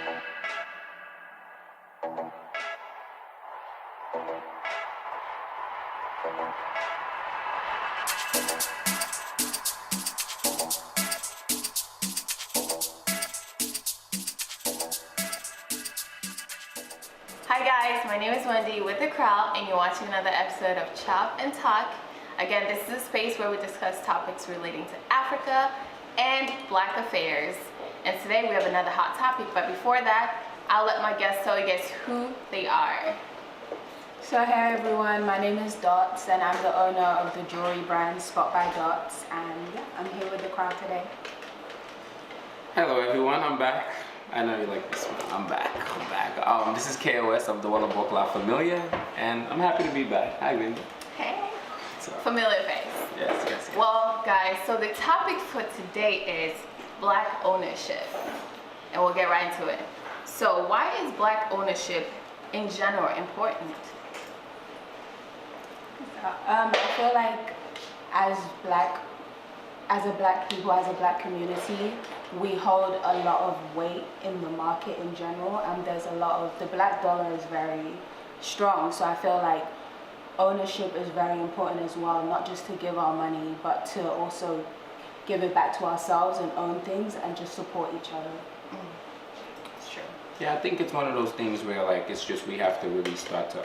Hi guys, my name is Wendy with the Kraal, and you're watching another episode of Chop and Talk. Again, this is a space where we discuss topics relating to Africa and Black affairs. And today we have another hot topic, but before that, I'll let my guests tell you guys who they are. So hey everyone, my name is Dots and I'm the owner of the jewelry brand Spot by Dots, and yeah, I'm here with the crowd today. Hello everyone, I'm back. I know you like this one. I'm back. This is KOS of the Wallabok La Familia, and I'm happy to be back. Hi, Wendy. Hey. Familiar face. Yes. Well, guys, so the topic for today is Black ownership, and we'll get right into it. So, why is Black ownership in general important? I feel like as a black people, as a black community, we hold a lot of weight in the market in general, and there's a lot of, the black dollar is very strong, so I feel like ownership is very important as well, not just to give our money, but to also give it back to ourselves and own things and just support each other. It's true. Yeah, I think it's one of those things where like it's just we have to really start to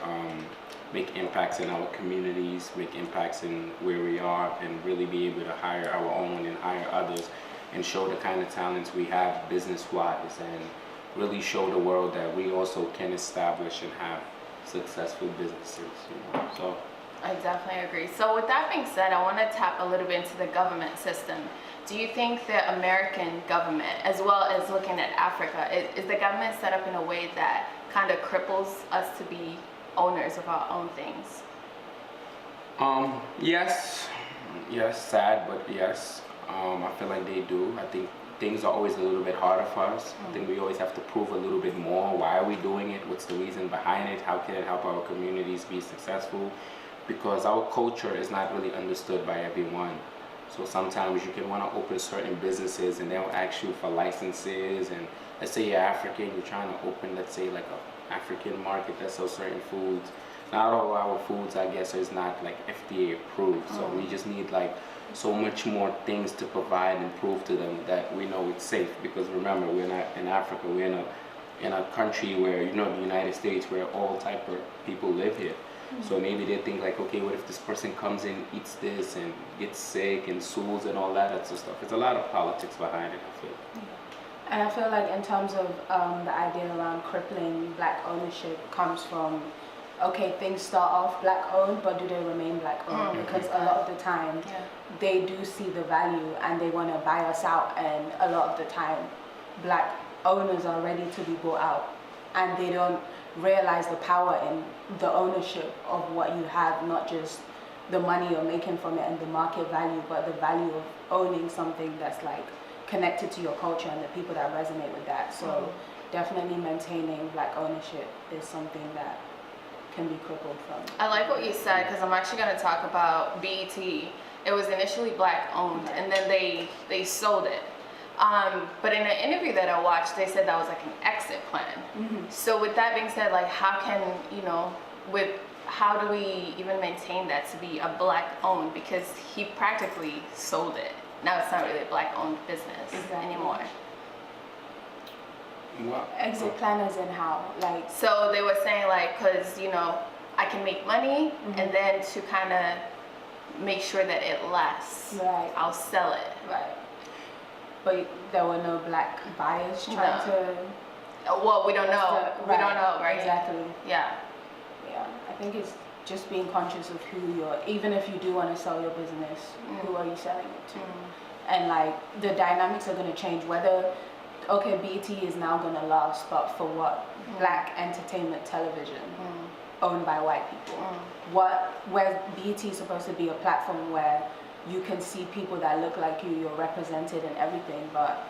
make impacts in our communities, make impacts in where we are, and really be able to hire our own and hire others and show the kind of talents we have business-wise, and really show the world that we also can establish and have successful businesses, so. I definitely agree. So with that being said, I want to tap a little bit into the government system. Do you think the American government, as well as looking at Africa, is the government set up in a way that kind of cripples us to be owners of our own things? Yes, sad, but yes. I feel like they do. I think things are always a little bit harder for us. I think we always have to prove a little bit more. Why are we doing it? What's the reason behind it? How can it help our communities be successful? Because our culture is not really understood by everyone. So sometimes you can want to open certain businesses and they'll ask you for licenses, and let's say you're African, you're trying to open, let's say, like a African market that sells certain foods. Not all our foods, I guess, is not like FDA approved. So we just need like so much more things to provide and prove to them that we know it's safe. Because remember, we're not in Africa, we're in a country where, the United States, where all type of people live here. So maybe they think like, okay, what if this person comes in, eats this and gets sick and sues and all that other stuff. It's a lot of politics behind it, I feel. And I feel like in terms of the idea around crippling black ownership comes from, okay, things start off black owned, but do they remain black owned? Because a lot of the time they do see the value and they want to buy us out, and a lot of the time black owners are ready to be bought out, and they don't realize the power in the ownership of what you have, not just the money you're making from it and the market value, but the value of owning something that's like connected to your culture and the people that resonate with that. So definitely maintaining black ownership is something that can be crippled from. I like what you said, because I'm actually going to talk about BET. It was initially black owned, and then they sold it. But in an interview that I watched, they said that was like an exit plan. So with that being said, like how do we even maintain that to be a black owned? Because he practically sold it. Now it's not really a black owned business anymore. Well, exit plan as in how? Like, so they were saying like, because I can make money, and then to kind of make sure that it lasts, I'll sell it. Right. But there were no black buyers trying to. Well, we don't know. We don't know, right? Exactly. Yeah. I think it's just being conscious of who you're. Even if you do want to sell your business, who are you selling it to? And like the dynamics are going to change. Whether BET is now going to last, but for what? Black entertainment television owned by white people. Where BET is supposed to be a platform where you can see people that look like you, you're represented and everything, but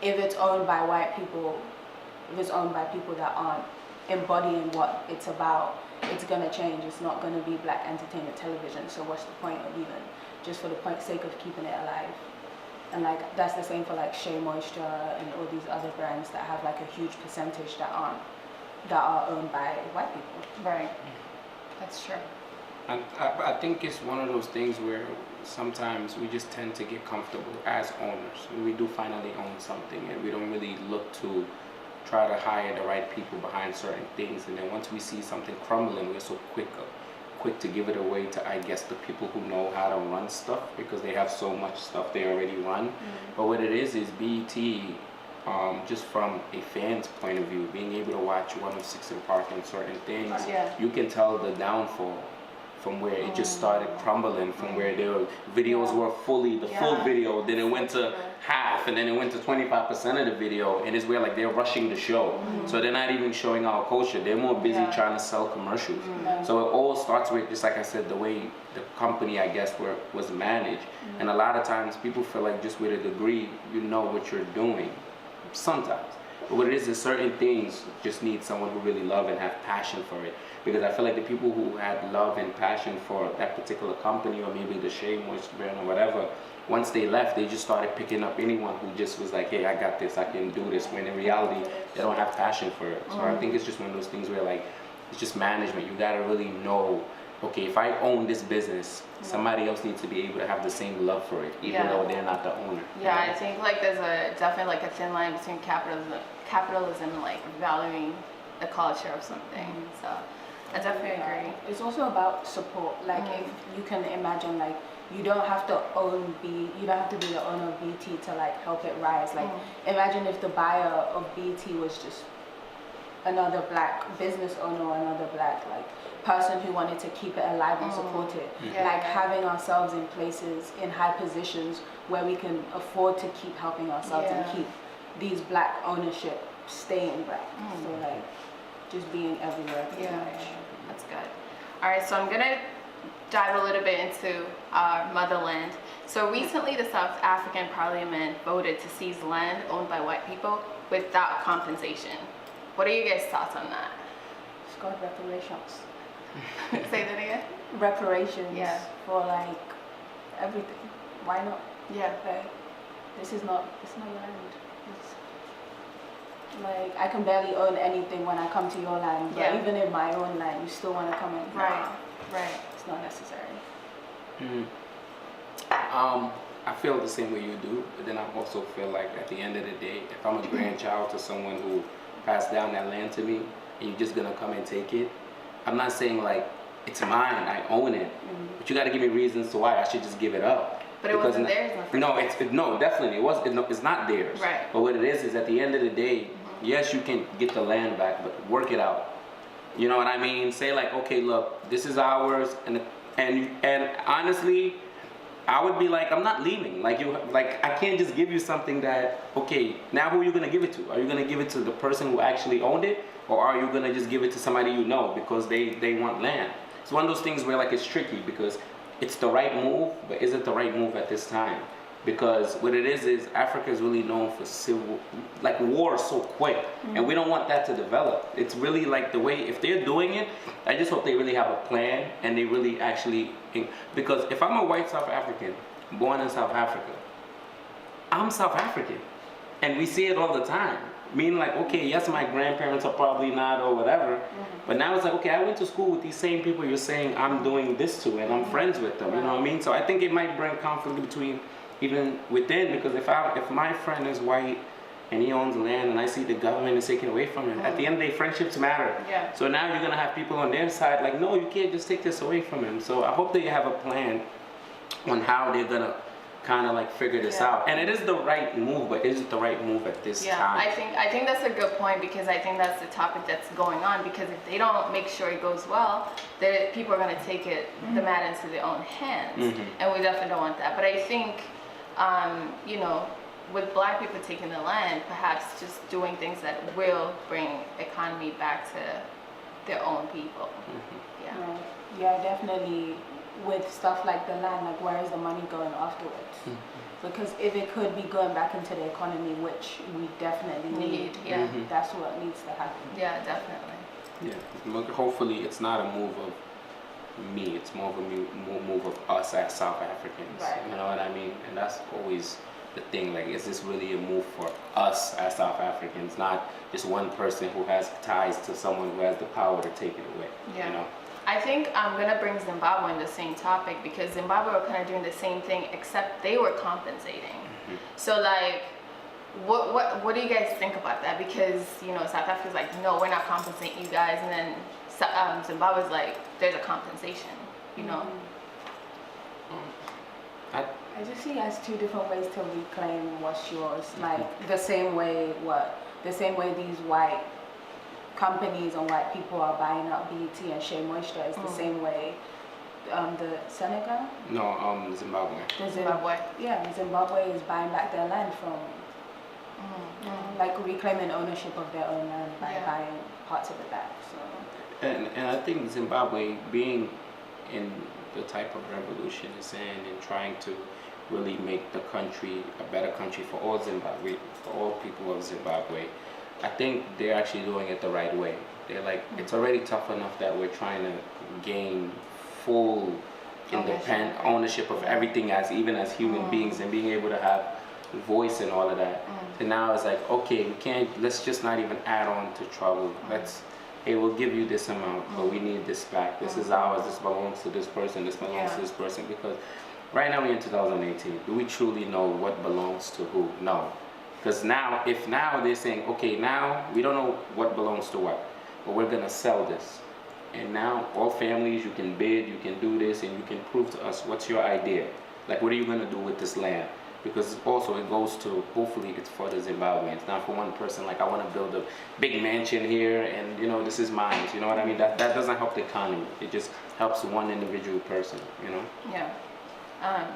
if it's owned by white people, if it's owned by people that aren't embodying what it's about, it's going to change. It's not going to be black entertainment television. So what's the point of even, just for the sake of keeping it alive? And like that's the same for like Shea Moisture and all these other brands that have like a huge percentage that are owned by white people. Right. That's true. And I think it's one of those things where sometimes we just tend to get comfortable as owners. We do finally own something, and we don't really look to try to hire the right people behind certain things. And then once we see something crumbling, we're so quick to give it away to, I guess, the people who know how to run stuff, because they have so much stuff they already run. But what it is BET, just from a fan's point of view, being able to watch 106 & Park and certain things, you can tell the downfall from where it just started crumbling, from where their videos were fully the full video, then it went to half, and then it went to 25% of the video, and it's where like they're rushing the show. So they're not even showing our culture, they're more busy trying to sell commercials. So it all starts with, just like I said, the way the company, I guess, was managed. And a lot of times people feel like just with a degree you know what you're doing, sometimes. But what it is certain things just need someone who really love and have passion for it. Because I feel like the people who had love and passion for that particular company, or maybe the Shea Moisture brand or whatever, once they left, they just started picking up anyone who just was like, hey, I got this, I can do this, when in reality, they don't have passion for it. So I think it's just one of those things where like, it's just management. You gotta really know, okay, if I own this business, somebody else needs to be able to have the same love for it, even though they're not the owner. Yeah, I think like there's definitely like a thin line between capitalism and like valuing the culture of something. So I definitely agree. It's also about support. Like if you can imagine, like you don't have to you don't have to be the owner of BT to like help it rise. Like imagine if the buyer of BT was just another black business owner or another black like person who wanted to keep it alive and support it. Like having ourselves in places, in high positions where we can afford to keep helping ourselves and keep these black ownership staying black. So like just being everywhere. That's good. All right, so I'm gonna dive a little bit into our motherland. So recently the South African Parliament voted to seize land owned by white people without compensation. What are you guys' thoughts on that? It's called reparations. Say that again? Reparations for like everything. Why not? Yeah. Like, it's not land. Like I can barely own anything when I come to your land, but even in my own land, you still want to come in. Right. It's not necessary. I feel the same way you do, but then I also feel like at the end of the day, if I'm a grandchild to someone who passed down that land to me, and you're just gonna come and take it, I'm not saying like it's mine, I own it, but you got to give me reasons to why I should just give it up. But it wasn't theirs. No, definitely it's not theirs. Right. But what it is at the end of the day, yes, you can get the land back, but work it out. You know what I mean? Say like, okay, look, this is ours, and honestly, I would be like, I'm not leaving. Like I can't just give you something that, okay, now who are you gonna give it to? Are you gonna give it to the person who actually owned it, or are you gonna just give it to somebody you know because they want land? It's one of those things where like it's tricky because it's the right move, but is it the right move at this time? Because what it is Africa is really known for war so quick, and we don't want that to develop. It's really like the way, if they're doing it, I just hope they really have a plan and they really actually, because if I'm a white South African born in South Africa, I'm South African, and we see it all the time. Meaning like, okay, yes, my grandparents are probably not or whatever, but now it's like, okay, I went to school with these same people you're saying I'm doing this to, and I'm friends with them, you know what I mean? So I think it might bring conflict between, even within, because if my friend is white and he owns land and I see the government is taking away from him, at the end of the day, friendships matter. Yeah. So now you're gonna have people on their side like, no, you can't just take this away from him. So I hope they have a plan on how they're gonna kind of like figure this out. And it is the right move, but is it the right move at this time? I think that's a good point, because I think that's the topic that's going on, because if they don't make sure it goes well, people are going to take the matter into their own hands, and we definitely don't want that. But I think you know, with black people taking the land, perhaps just doing things that will bring economy back to their own people. Yeah, definitely. With stuff like the land, like where is the money going afterwards? Because if it could be going back into the economy, which we definitely need, that's what needs to happen. Yeah, definitely. Yeah, hopefully it's not a move of me, it's more of a move of us as South Africans. Right. You know what I mean? And that's always the thing. Like, is this really a move for us as South Africans, not just one person who has ties to someone who has the power to take it away? Yeah. You know? I think I'm gonna bring Zimbabwe in the same topic because Zimbabwe were kind of doing the same thing, except they were compensating. So like, what do you guys think about that? Because South Africa's like, no, we're not compensating you guys, and then Zimbabwe's like, there's a compensation. I just see it as two different ways to reclaim what's yours. Like the same way these white companies and white people are buying up BET and Shea Moisture is the same way the Senegal? No, Zimbabwe. Zimbabwe. Yeah, Zimbabwe is buying back their land from like reclaiming ownership of their own land by buying parts of it back. So And I think Zimbabwe being in the type of revolution it's in and trying to really make the country a better country for all Zimbabwe, for all people of Zimbabwe, I think they're actually doing it the right way. They're like, it's already tough enough that we're trying to gain full independent ownership of everything even as human beings and being able to have voice and all of that. And now it's like, okay, let's just not even add on to trouble. Hey, we'll give you this amount, but we need this back. This is ours, this belongs to this person, this belongs to this person. Because right now we're in 2018, do we truly know what belongs to who? No. Because now they're saying, okay, now we don't know what belongs to what, but we're gonna sell this. And now all families, you can bid, you can do this, and you can prove to us what's your idea. Like, what are you gonna do with this land? Because also it goes to, hopefully it's for the Zimbabweans, not for one person. Like, I want to build a big mansion here and this is mine. You know what I mean? That doesn't help the economy. It just helps one individual person, Yeah.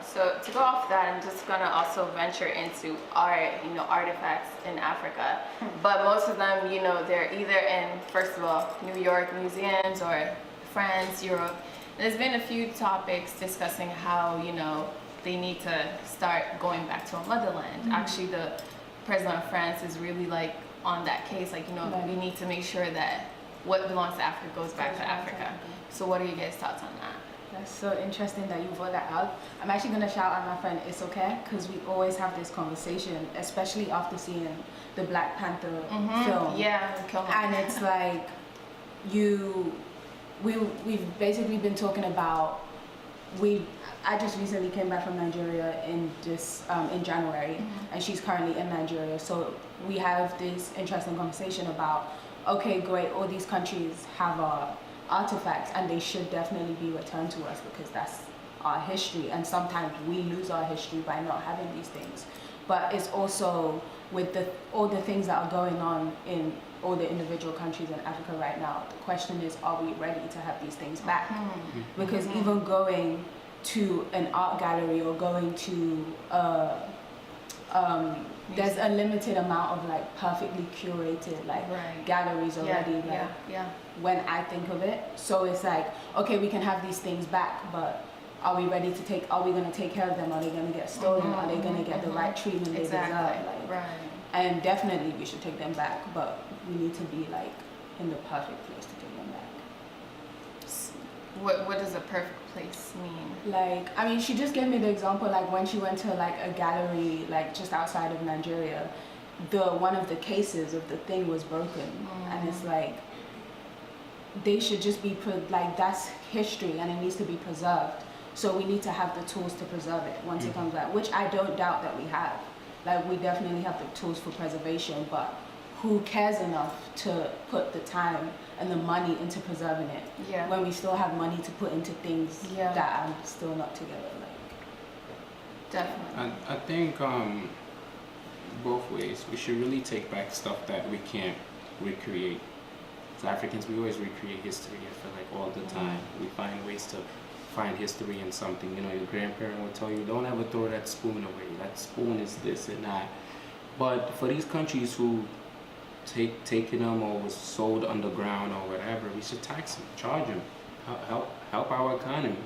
So to go off that, I'm just gonna also venture into art, artifacts in Africa. But most of them, they're either in, first of all, New York museums or France, Europe. And there's been a few topics discussing how, they need to start going back to our motherland. Actually, the president of France is really like on that case, like, we need to make sure that what belongs to Africa goes back to Africa. So what are you guys' thoughts on that? that's so interesting that you brought that up. I'm actually going to shout out my friend It's Okay, because we always have this conversation, especially after seeing the Black Panther film. Yeah, and it's like we've basically been talking about I just recently came back from Nigeria in January, and she's currently in Nigeria. So we have this interesting conversation about, okay, great, all these countries have our artifacts, and they should definitely be returned to us because that's our history. And sometimes we lose our history by not having these things. But it's also with all the things that are going on in all the individual countries in Africa right now. The question is, are we ready to have these things back? Because even going to an art gallery or going to there's a limited amount of like perfectly curated galleries already when I think of it. So it's like, okay, we can have these things back, but are we going to take care of them? Are they going to get stolen? Are they going to get the right treatment they deserve? And definitely we should take them back, but we need to be like in the perfect place to take them back. What does a perfect place mean? Like, I mean, she just gave me the example, like when she went to like a gallery like just outside of Nigeria, one of the cases of the thing was broken, and it's like they should just be like, that's history and it needs to be preserved. So we need to have the tools to preserve it once it comes back, which I don't doubt that we have. Like, we definitely have the tools for preservation, but who cares enough to put the time and the money into preserving it when we still have money to put into things that are still not together? Like, definitely. I think both ways. We should really take back stuff that we can't recreate. As Africans, we always recreate history, I feel like, all the time. We find ways to find history in something. Your grandparent would tell you, don't ever throw that spoon away. That spoon is this and that. But for these countries who taken them or was sold underground or whatever, we should tax them, charge them, help our economies.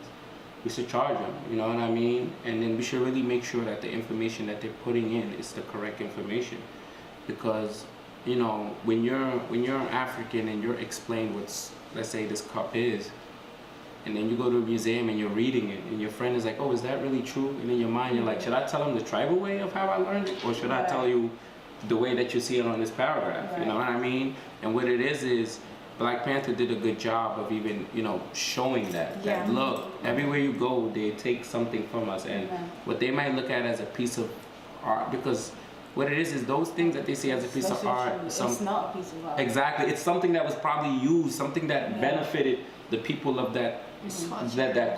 We should charge them, you know what I mean? And then we should really make sure that the information that they're putting in is the correct information, because when you're African and you're explained what's, let's say this cup is, and then you go to a museum and you're reading it, and your friend is like, oh, is that really true? And in your mind, you're like, should I tell them the tribal way of how I learned it, or should I tell you the way that you see it on this paragraph? You know what I mean? And what it is Black Panther did a good job of even, you know, showing that look, everywhere you go, they take something from us, and what they might look at as a piece of art, because what it is those things that they see as a piece of art. It's not a piece of art. Exactly, it's something that was probably used, something that benefited the people of that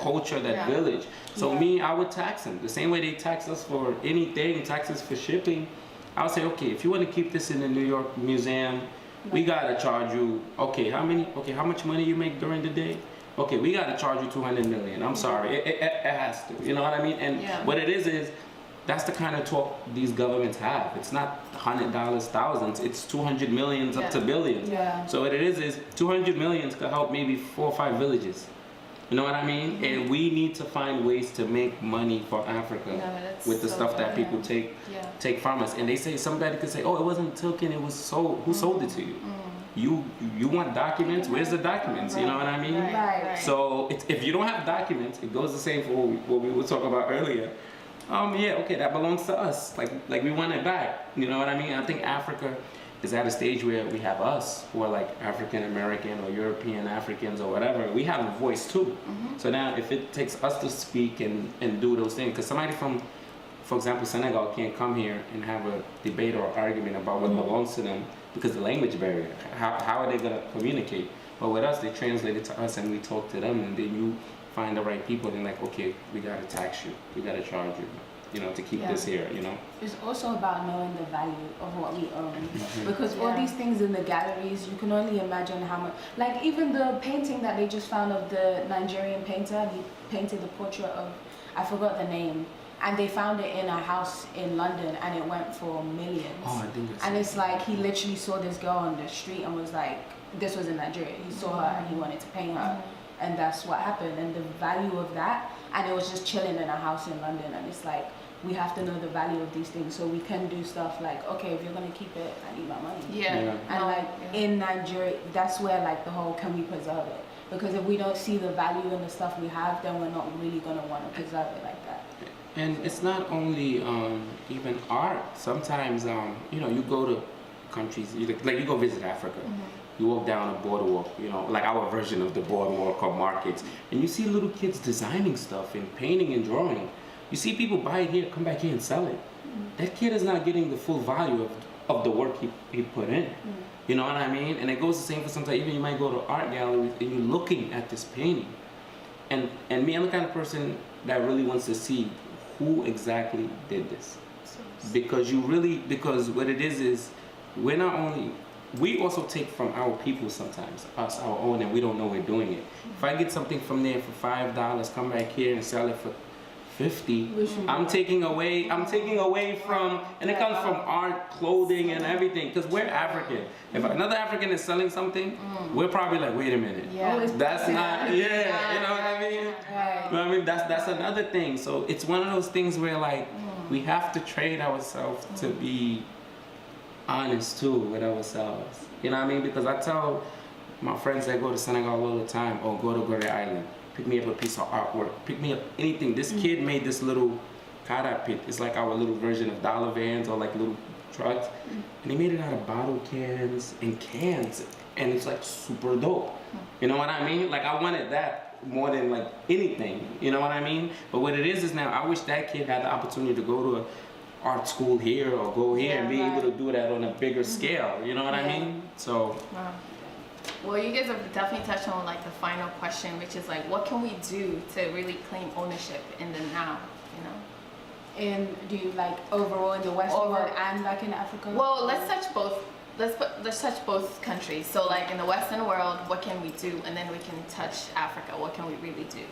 culture, that village. So me, I would tax them the same way they tax us for anything, tax us for shipping. I would say, okay, if you want to keep this in the New York Museum, we gotta charge you. Okay, how much money you make during the day? Okay, we gotta charge you 200 million. I'm sorry, it has to. You know what I mean? And what it is that's the kind of talk these governments have. It's not $100, thousands. It's 200 millions up to billions. So what it is 200 millions could help maybe 4 or 5 villages. You know what I mean? And we need to find ways to make money for Africa with the stuff that people take from us. And they say, somebody could say, oh, it wasn't taken, it was sold. Who sold it to you? You want documents? Where's the documents? You know what I mean? So if you don't have documents, it goes the same for what we were talking about earlier. That belongs to us. Like we want it back. You know what I mean? I think Africa is at a stage where we have us, who are like African American or European Africans or whatever. We have a voice too. So now, if it takes us to speak and do those things, because somebody from, for example, Senegal can't come here and have a debate or argument about what belongs to them because the language barrier. How are they gonna communicate? But with us, they translate it to us and we talk to them, and then you find the right people and like, okay, we gotta tax you, we gotta charge you, you know, to keep this here, you know. It's also about knowing the value of what we own, because all these things in the galleries, you can only imagine how much. Like even the painting that they just found of the Nigerian painter, he painted the portrait of, I forgot the name, and they found it in a house in London, and it went for millions. Oh, I think it's. And it's like he literally saw this girl on the street and was like, this was in Nigeria. He saw her and he wanted to paint her. And that's what happened, and the value of that, and it was just chilling in a house in London, and it's like, we have to know the value of these things so we can do stuff like, okay, if you're gonna keep it, I need my money. And in Nigeria, that's where like the whole, can we preserve it? Because if we don't see the value in the stuff we have, then we're not really gonna want to preserve it like that. And it's not only even art. Sometimes you know, you go to countries, like you go visit Africa. You walk down a boardwalk, you know, like our version of the boardwalk or markets, and you see little kids designing stuff and painting and drawing. You see people buy it here, come back here and sell it. That kid is not getting the full value of the work he put in. You know what I mean? And it goes the same for sometimes, even you might go to art galleries and you're looking at this painting. And me, I'm the kind of person that really wants to see who exactly did this. Because what it is we're not only, we also take from our people sometimes, us, our own, and we don't know we're doing it. If I get something from there for $5, come back here and sell it for $50, I'm taking away from, and it comes from art, clothing, and everything, because we're African. If another African is selling something, we're probably like, wait a minute, that's not, you know what I mean? You know what I mean? That's another thing. So it's one of those things where like, we have to train ourselves to be honest too with ourselves, you know what I mean? Because I tell my friends that go to Senegal all the time, or go to Gorée Island, pick me up a piece of artwork, pick me up anything. This kid made this little Kara pit. It's like our little version of dollar vans or like little trucks, and he made it out of bottle cans and cans, and it's like super dope. You know what I mean? Like I wanted that more than like anything, you know what I mean? But what it is now, I wish that kid had the opportunity to go to a art school here or go here and be able to do that on a bigger scale, you know what I mean? So well, you guys have definitely touched on like the final question, which is like, what can we do to really claim ownership in the now, you know? And do you like overall in the Western world and like in Africa? Well, let's touch both. Let's touch both countries. So like in the Western world, what can we do? And then we can touch Africa. What can we really do?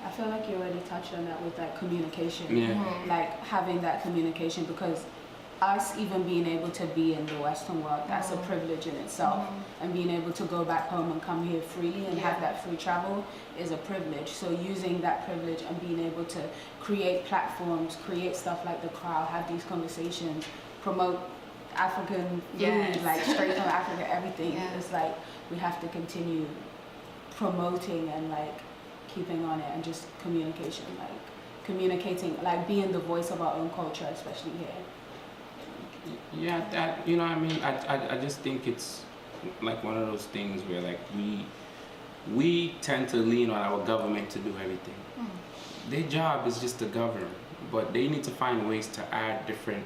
I feel like you already touched on that with like communication, like having that communication, because us even being able to be in the Western world, that's a privilege in itself, and being able to go back home and come here freely and have that free travel is a privilege. So using that privilege and being able to create platforms, create stuff like the Kraal, have these conversations, promote African food, like straight from Africa, everything. It's like we have to continue promoting and like keeping on it, and just communicating, like being the voice of our own culture, especially here. Yeah, that, you know, I mean, I just think it's like one of those things where like we tend to lean on our government to do everything. Their job is just to govern, but they need to find ways to add different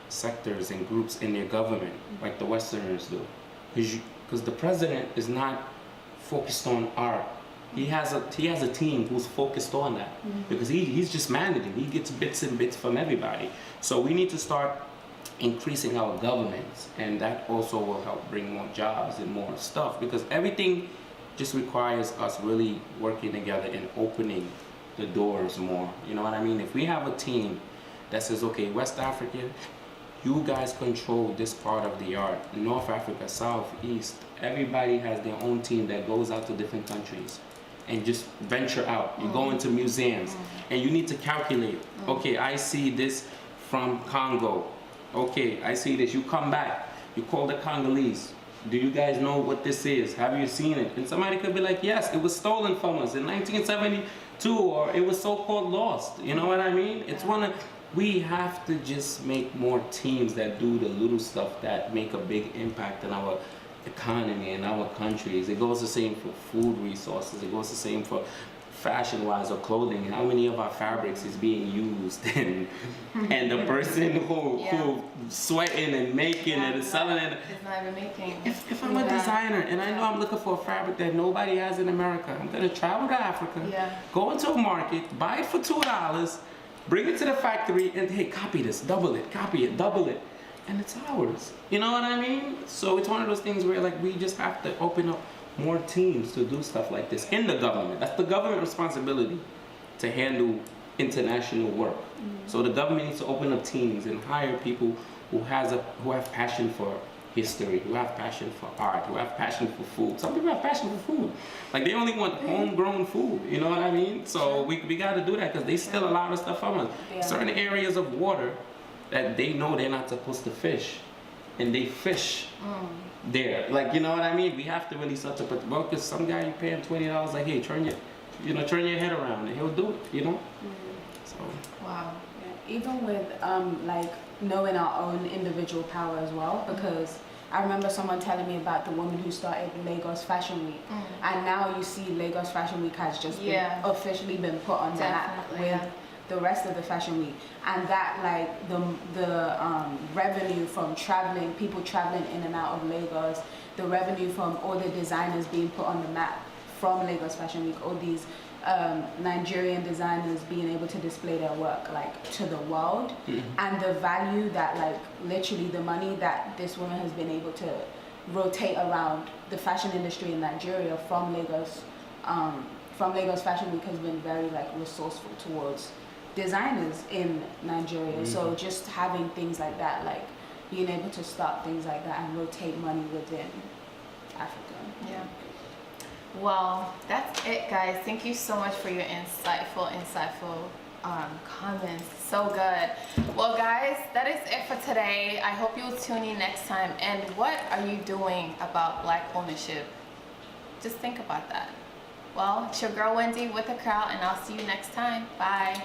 sectors and groups in their government, like the Westerners do. Because the president is not focused on art. He has a team who's focused on that, because he's just managing. He gets bits and bits from everybody. So we need to start increasing our governments, and that also will help bring more jobs and more stuff, because everything just requires us really working together and opening the doors more. You know what I mean? If we have a team that says, okay, West Africa, you guys control this part of the art. North Africa, South, East, everybody has their own team that goes out to different countries and just venture out. You go into museums and you need to calculate, okay, I see this from Congo. Okay, I see this. You come back, you call the Congolese. Do you guys know what this is? Have you seen it? And somebody could be like, yes, it was stolen from us in 1972, or it was so-called lost. You know what I mean? It's we have to just make more teams that do the little stuff that make a big impact on our economy and our countries. It goes the same for food resources. It goes the same for fashion-wise or clothing. How many of our fabrics is being used, and the person who sweating and making it and selling it. It's not even making. If I'm a designer and I know I'm looking for a fabric that nobody has in America, I'm gonna travel to Africa, go into a market, buy it for $2, bring it to the factory, and hey, copy this, double it, copy it, double it, and it's ours. You know what I mean? So it's one of those things where like we just have to open up more teams to do stuff like this in the government. That's the government responsibility, to handle international work. So the government needs to open up teams and hire people who have passion for history, who have passion for art, who have passion for food. Some people have passion for food. Like they only want homegrown food, you know what I mean? So we got to do that, because they steal a lot of stuff from us. Certain areas of water that they know they're not supposed to fish, and they fish there. Like, you know what I mean? We have to really start to put, well, because some guy you pay him $20, like, hey, turn your head around, and he'll do it, you know? So. Wow. Yeah. Even with like knowing our own individual power as well, because I remember someone telling me about the woman who started Lagos Fashion Week, and now you see Lagos Fashion Week has just been officially been put on the map with the rest of the fashion week, and that like the revenue from traveling, people traveling in and out of Lagos, the revenue from all the designers being put on the map from Lagos Fashion Week, all these Nigerian designers being able to display their work like to the world, and the value that like literally the money that this woman has been able to rotate around the fashion industry in Nigeria from Lagos Fashion Week has been very like resourceful towards designers in Nigeria. So just having things like that, like being able to start things like that and rotate money within Africa. Yeah. Well, that's it, guys. Thank you so much for your insightful comments. So good. Well, guys, that is it for today. I hope you'll tune in next time. And what are you doing about Black ownership? Just think about that. Well, it's your girl Wendy with the Kraal, and I'll see you next time. Bye.